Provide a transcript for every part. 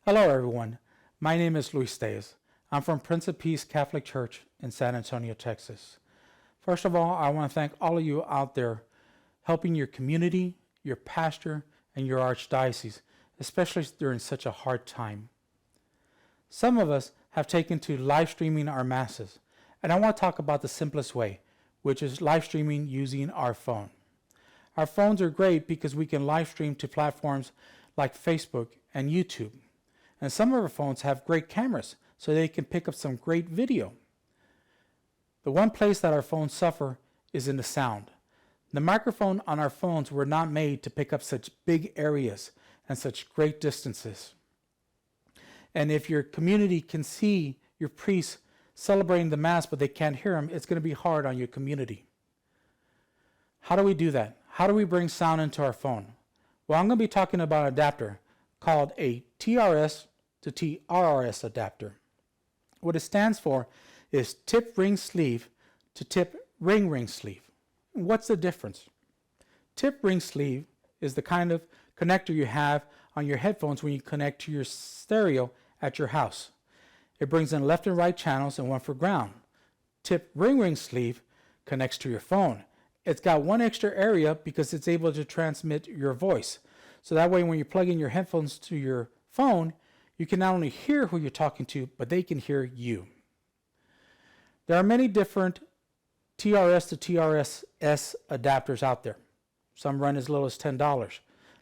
Hello everyone, my name is Luis Tellez. I'm from Prince of Peace Catholic Church in San Antonio, Texas. First of all, I want to thank all of you out there helping your community, your pastor, and your archdiocese, especially during such a hard time. Some of us have taken to live streaming our masses, and I want to talk about the simplest way, which is live streaming using our phone. Our phones are great because we can live stream to platforms like Facebook and YouTube. And some of our phones have great cameras, so they can pick up some great video. The one place that our phones suffer is in the sound. The microphone on our phones were not made to pick up such big areas and such great distances. And if your community can see your priests celebrating the Mass but they can't hear them, it's going to be hard on your community. How do we do that? How do we bring sound into our phone? Well, I'm going to be talking about an adapter called a TRS to TRRS adapter. What it stands for is tip ring sleeve to tip ring sleeve. What's the difference? Tip ring sleeve is the kind of connector you have on your headphones when you connect to your stereo at your house. It brings in left and right channels and one for ground. Tip ring sleeve connects to your phone. It's got one extra area because it's able to transmit your voice. So that way when you plug in your headphones to your phone, you can not only hear who you're talking to, but they can hear you. There are many different TRS to TRS adapters out there. Some run as little as $10,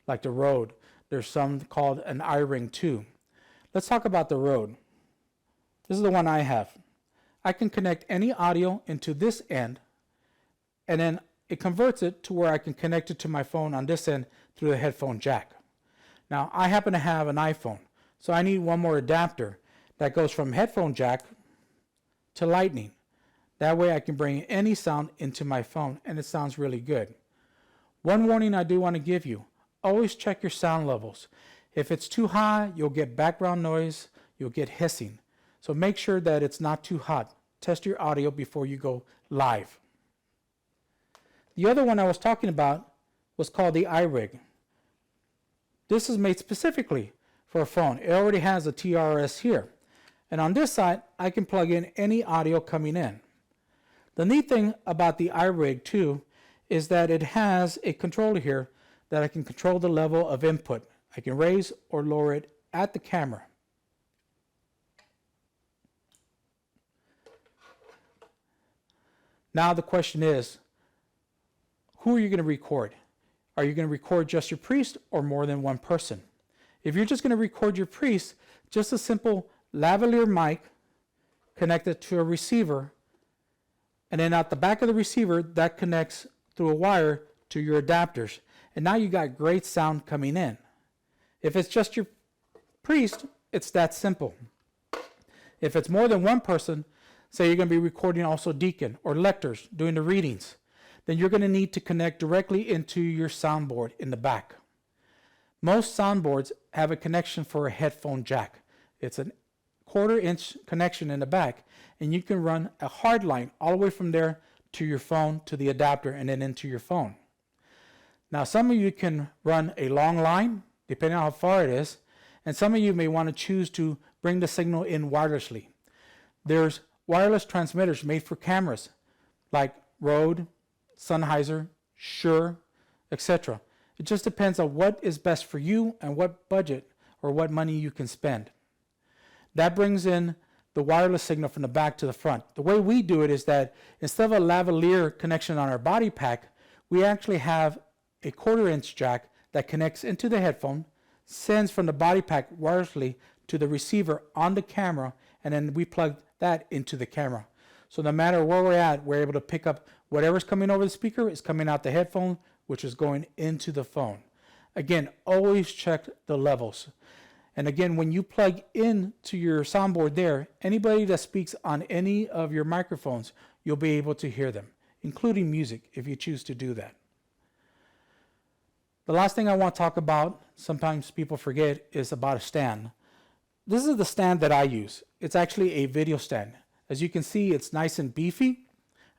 like the Rode. There's some called an iRig too. Let's talk about the Rode. This is the one I have. I can connect any audio into this end, and then it converts it to where I can connect it to my phone on this end through the headphone jack. Now, I happen to have an iPhone, so I need one more adapter that goes from headphone jack to lightning. That way I can bring any sound into my phone and it sounds really good. One warning I do want to give you, always check your sound levels. If it's too high, you'll get background noise, you'll get hissing. So make sure that it's not too hot. Test your audio before you go live. The other one I was talking about was called the iRig. This is made specifically for a phone. It already has a TRS here. And on this side, I can plug in any audio coming in. The neat thing about the iRig too is that it has a controller here that I can control the level of input. I can raise or lower it at the camera. Now the question is, who are you going to record? Are you going to record just your priest or more than one person? If you're just going to record your priest, just a simple lavalier mic connected to a receiver, and then at the back of the receiver, that connects through a wire to your adapters. And now you got great sound coming in. If it's just your priest, it's that simple. If it's more than one person, say you're going to be recording also deacon or lectors doing the readings, then you're going to need to connect directly into your soundboard in the back. Most soundboards have a connection for a headphone jack. It's a 1/4 inch connection in the back, and you can run a hard line all the way from there to your phone, to the adapter, and then into your phone. Now, some of you can run a long line, depending on how far it is, and some of you may want to choose to bring the signal in wirelessly. There's wireless transmitters made for cameras, like Rode, Sennheiser, Shure, etc. It just depends on what is best for you and what budget or what money you can spend. That brings in the wireless signal from the back to the front. The way we do it is that instead of a lavalier connection on our body pack, we actually have a 1/4 inch jack that connects into the headphone, sends from the body pack wirelessly to the receiver on the camera, and then we plug that into the camera. So no matter where we're at, we're able to pick up whatever's coming over the speaker is coming out the headphone, which is going into the phone. Again, always check the levels. And again, when you plug into your soundboard there, anybody that speaks on any of your microphones, you'll be able to hear them, including music if you choose to do that. The last thing I want to talk about, sometimes people forget, is about a stand. This is the stand that I use. It's actually a video stand. As you can see, it's nice and beefy,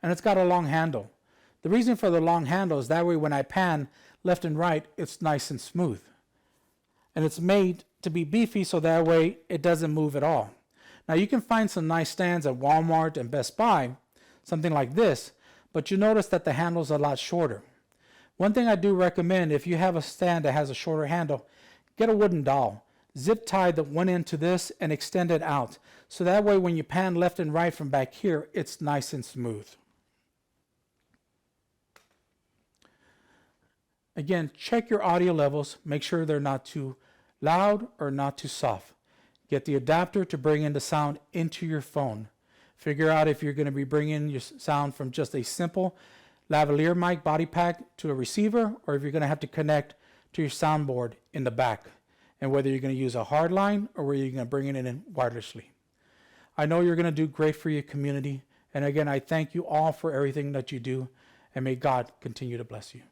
and it's got a long handle. The reason for the long handle is that way when I pan left and right, it's nice and smooth. And it's made to be beefy so that way it doesn't move at all. Now you can find some nice stands at Walmart and Best Buy, something like this, but you notice that the handle's a lot shorter. One thing I do recommend, if you have a stand that has a shorter handle, get a wooden dowel. Zip tie the one end to this and extend it out. So that way when you pan left and right from back here, it's nice and smooth. Again, check your audio levels. Make sure they're not too loud or not too soft. Get the adapter to bring in the sound into your phone. Figure out if you're going to be bringing your sound from just a simple lavalier mic body pack to a receiver, or if you're going to have to connect to your soundboard in the back, and whether you're going to use a hard line or whether you're going to bring it in wirelessly. I know you're going to do great for your community, and again, I thank you all for everything that you do, and may God continue to bless you.